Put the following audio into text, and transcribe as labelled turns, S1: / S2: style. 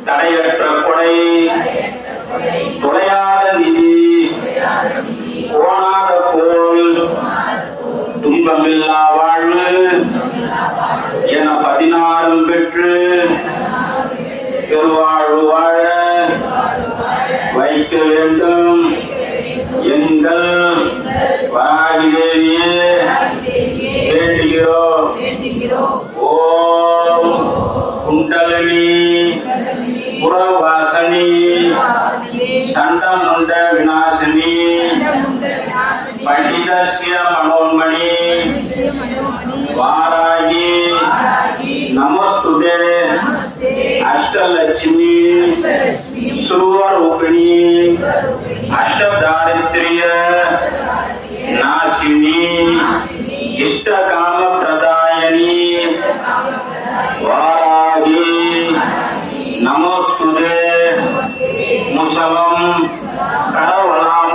S1: தடையற்ற கொடை துளையாத நிதி கோணாத கோல் துன்பமில்லா வாழ்வு என 16 பெற்று பெருவாழ்வு வாழ வைக்க வேண்டும் எங்கள் வராகி தேவியே வேண்டுகிறோம். ஓம் குண்டலினி புறவாசனி சண்டமுண்ட விநாசினி பண்டிதஸ்ய மனோன்மணி வாராகி நமஸ்துதே அஷ்டலட்சுமி சுரூபரூபிணி அஷ்டதாரித்ரிய நாசினி இஷ்டகாம பிரதாயனி வாராகி நமஸ்துதே முசலம் கரவலாம்